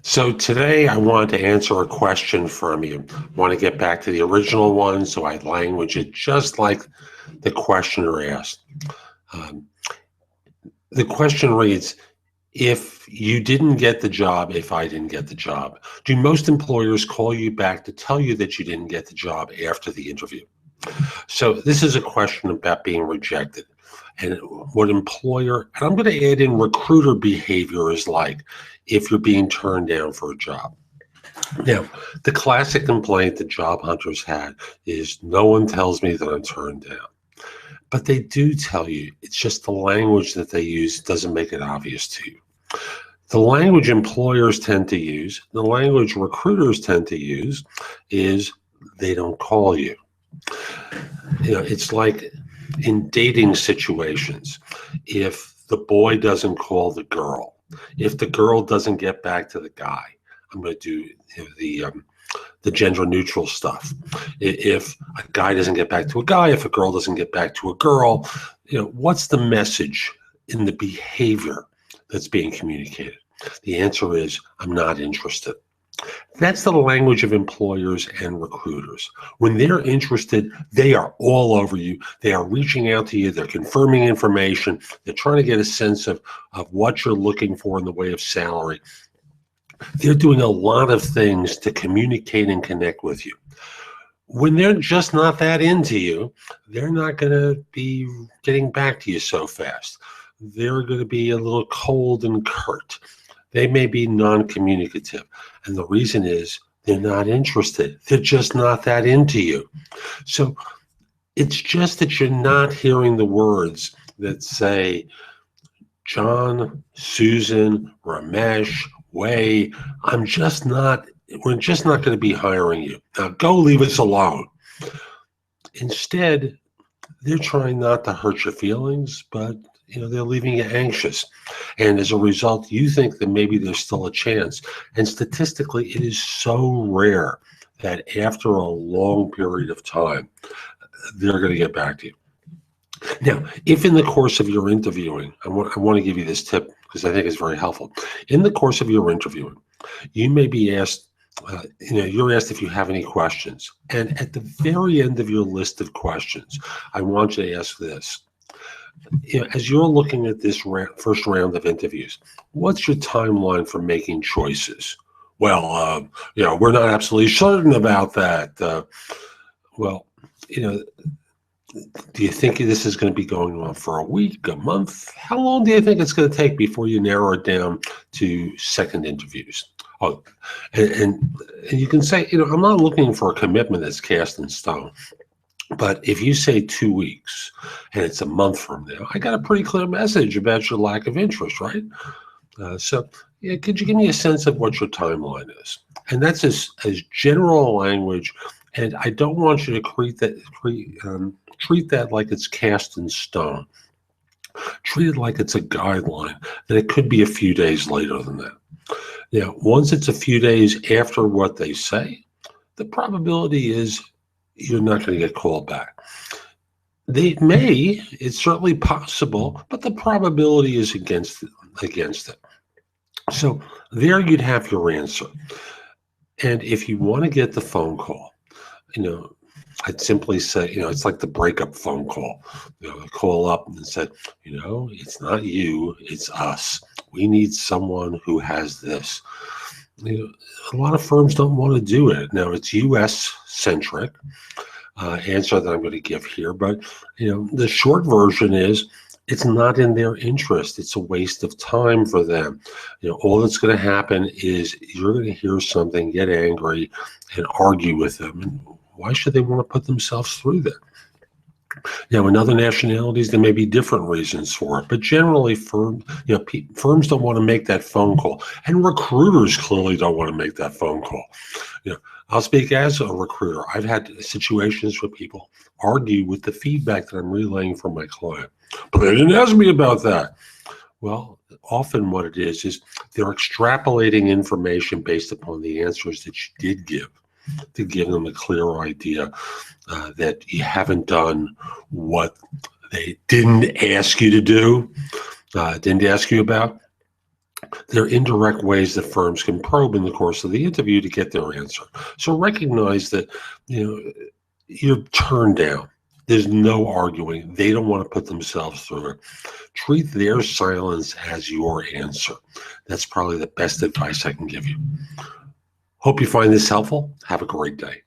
So today I want to answer a question from you. I want to get back to the original one, so I language it just like the questioner asked. Um, the question reads, if you didn't get the job, if I didn't get the job, do most employers call you back to tell you that you didn't get the job after the interview? So this is a question about being rejected and what employer, and I'm going to add in recruiter behavior is like if you're being turned down for a job. Now, the classic complaint that job hunters had is no one tells me that I'm turned down. But they do tell you, it's just the language that they use doesn't make it obvious to you. The language employers tend to use, the language recruiters tend to use is they don't call you. It's like in dating situations, if the boy doesn't call the girl, if the girl doesn't get back to the guy, I'm going to do the gender neutral stuff. If a guy doesn't get back to a guy, if a girl doesn't get back to a girl, what's the message in the behavior that's being communicated? The answer is, I'm not interested. That's the language of employers and recruiters. When they're interested, they are all over you. They are reaching out to you. They're confirming information. They're trying to get a sense of what you're looking for in the way of salary. They're doing a lot of things to communicate and connect with you. When they're just not that into you, they're not going to be getting back to you so fast. They're going to be a little cold and curt. They may be non-communicative. And the reason is they're not interested. They're just not that into you. So it's just that you're not hearing the words that say, John, Susan, Ramesh, Way, we're just not going to be hiring you. Now go leave us alone. Instead, they're trying not to hurt your feelings, but they're leaving you anxious. And as a result, you think that maybe there's still a chance. And statistically, it is so rare that after a long period of time, they're going to get back to you. Now, if in the course of your interviewing, I want to give you this tip because I think it's very helpful. In the course of your interviewing, you may be asked, you're asked if you have any questions. And at the very end of your list of questions, I want you to ask this. As you're looking at this first round of interviews, what's your timeline for making choices? Well, we're not absolutely certain about that. Do you think this is going to be going on for a week, a month? How long do you think it's going to take before you narrow it down to second interviews? Oh, and you can say, I'm not looking for a commitment that's cast in stone. But if you say 2 weeks and it's a month from now, I got a pretty clear message about your lack of interest, right? So could you give me a sense of what your timeline is? And that's as general language. And I don't want you to treat that like it's cast in stone. Treat it like it's a guideline, that it could be a few days later than that. Now, once it's a few days after what they say, the probability is you're not going to get called back. It's certainly possible, but the probability is against it. So there you'd have your answer. And if you want to get the phone call, I'd simply say, it's like the breakup phone call. I call up and said, it's not you, it's us. We need someone who has this. A lot of firms don't want to do it. Now, it's U.S.-centric answer that I'm going to give here, but the short version is it's not in their interest. It's a waste of time for them. All that's going to happen is you're going to hear something, get angry, and argue with them. And why should they want to put themselves through that? Now, in other nationalities, there may be different reasons for it, but generally, firms don't want to make that phone call, and recruiters clearly don't want to make that phone call. I'll speak as a recruiter. I've had situations where people argue with the feedback that I'm relaying from my client, but they didn't ask me about that. Well, often what it is they're extrapolating information based upon the answers that you did give, to give them a clear idea that you haven't done what they didn't ask you to do, didn't ask you about. There are indirect ways that firms can probe in the course of the interview to get their answer. So recognize that, you're turned down. There's no arguing. They don't want to put themselves through it. Treat their silence as your answer. That's probably the best advice I can give you. Hope you find this helpful. Have a great day.